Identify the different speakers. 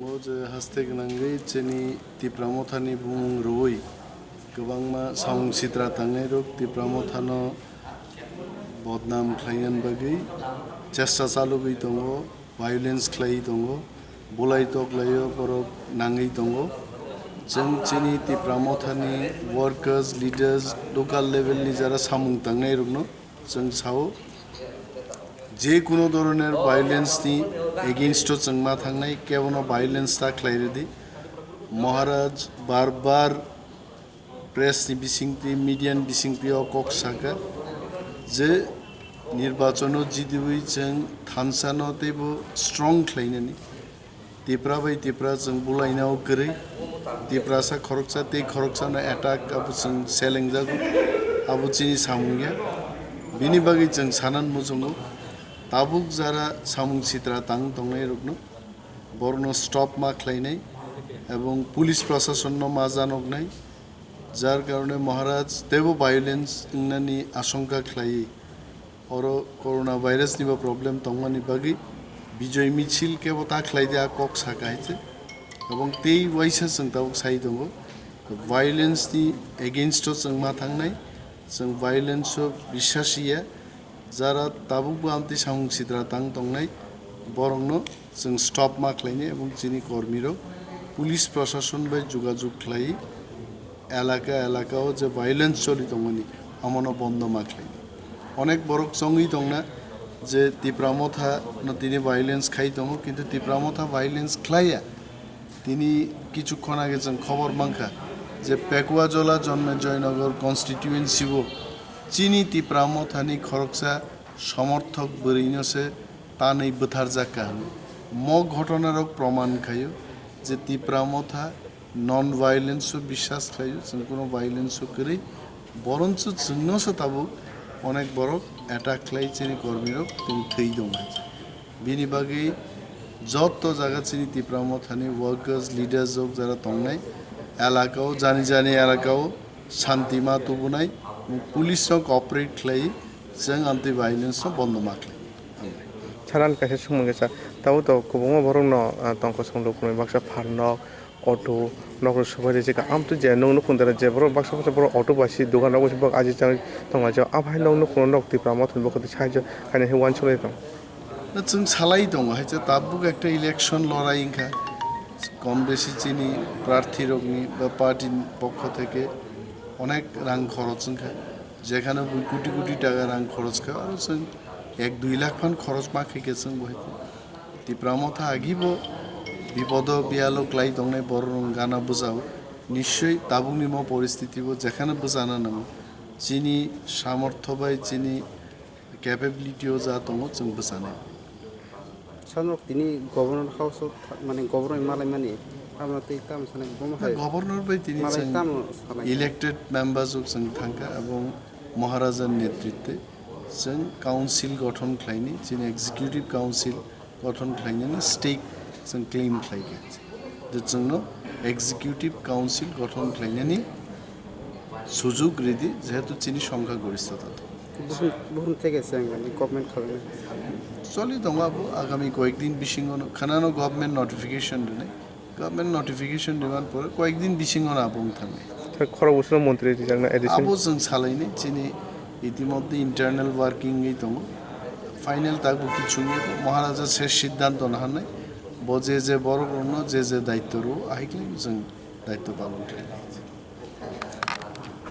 Speaker 1: Moje haste gnangai cheni tipramothani bung roi gobangma samung sitra tangai rok tipramothano bodnam khlainan bagui chesta chalugui tongo violence khlai tongo bulai toklaio borok nangai tongo जों chini tipramothani workers leaders local level ni jara samung tangai rokno जों sao যে কোনো ধরনের violence নি against जोंमा थांनाय केवनो भायोलेंस ता ख्लायरेदि महाराज बार press नि बिसिंति media नि बिसिंति कक साका जे निर्वाचनो जिदिबै जों थानसानो तेबो स्ट्रंग ख्लायनानि तिप्रा बाय तिप्रा जों बुलायनाव गरै तिप्रासा खरकसा ते खरकसानो अटैक आबो जों सेलेंजागु आबो चिनि सामुंगिया बिनि बागै जों सानान मुजुंगु ताबुक जारा सामुं सित्रा तां तंनाय रकनो बरनो स्टप मा ख्लायनाय एवं पुलिस प्रशासन नो मा जानकनाय जार कारणे महाराज तेबो भायोलेंस इंनानि आशंका ख्लायै अरो कोरोना भाइरस निबो प्रॉब्लेम तंमानि बागै विजय मिছিল केबो ता ख्लायदे कक साकायचे एवं तेई वाइसा जों ताबुक साइ दंगो भायोलेंस नि एगेइनस्ट जों मा थांनाय जों भायोलेंस बिश्वासिया जारा ताबुक आमति सामुं सित्रा तां तंनाय बरंनो जों स्टप मा ख्लायने एवं जिनि कर्मीरो पुलिस प्रशासन बाय जुगाजुग ख्लाय एलाकाओ जे भायोलेंस चलि दंगनि हमनो बन्द मा ख्लायने अनेक बरक संगि दंना जे तिप्रामथा न तिनि भायोलेंस खाइ दङ किन्तु तिप्रामथा भायोलेंस ख्लाया तिनि किछुक्षण आगे जों खबर मांखा जे पेकुवाजला जन्मे जयनगर कन्स्टिट्युएन्सिबो चीनी तिप्रामथानि खरकसा समर्थक बरैनोसे तानै बोथार जाका म घटनार प्रमाण खायो जे तिप्रामथा नन भायोलेंस বিশ্বাস खायो जों कोनो भायोलेंस करै बरंच जोंनोसो ताबो अनेक बरक अटैक खालाय चिनि कर्मीरो तिनि थै दं बिनि बागै जत जागा चिनि तिप्रामथानि वर्कर्स लिडार्स जक जारा तंनाय एलाकाओ जानि एलाकाओ शान्ति मा तुबुनाय पुलिस कोअपरेट खालाय जों एन्टि भायोलेंस बन्द मा खालाय
Speaker 2: Saran kaisa sumungesa tau to kubungo borong no tongko songdo kunai baksa farno auto nokro subari jeka amtu je nong no kundara je borong baksa baksa borong auto basi dogan rok bak aji chang tonga jo abai nong no kuno nok tipra mothon bokoti sahajo kane he wan chole tong
Speaker 1: না जों সালাই দङ হয়তো তাবুক একটা election লড়াই Inca কম বেশি চিনি প্রার্থী রগনি বা পার্টির পক্ষ থেকে অনেক রাং খরচ ইনকা যেখানে কোটি কোটি টাকা রাং খরচ খা আর जों 1-2 লাখ ফান খরচ মা খাইকে जों বহাইতে তিপ্রামথা আগিব বিপদ বিয়ালো ক্লাই দংনাই বরং গানা বুঝাও নিশ্চয়ই তাবুকনি ম পরিস্থিতিব যেখানে বুঝানা নাম চিনি সামর্থ্য বাই চিনি ক্যাপাবিলিটিও যা দङ जों বুঝানাই
Speaker 3: Sanok tini governor house mane governor malai mane amna tei tam sane bom hai
Speaker 1: governor by তিনি
Speaker 3: malai tam salai
Speaker 1: elected members जों थांखा এবং মহারাজার নেতৃত্বে जों काउन्सिल गठन खालायनि जों एग्जिक्यूटिव काउन्सिल गठन खालायनि स्टेक जों क्लेम खालायगे जोंनो एग्जिक्यूटिव काउन्सिल गठन खालायनि सुजुग रेदि जेहेतु चिनि संख्या गरिष्ठता
Speaker 3: buhun থেকে sangani government khabane
Speaker 1: चलि दङ अब आगामी कয়েকদিন बिसिङनो खानानो गभर्नमेन्ट नोटिफिकेशन दिने गभर्नमेन्ट नोटिफिकेशन दिमान पर कয়েকদিन बिसिङनो आबुं थाङै
Speaker 2: खरो उसनो मन्त्रि दिजंना एडिशन
Speaker 1: आबो जों सालायनि चिनि इतिमध्ये इंटरनल वर्किंग दङ फाइनल तागु किछुनि महाराजा शेष सिद्धांत नहानाय बजे जे बरगनो जे दायित्व रो आइक्ले जों दायित्व पालन खालामो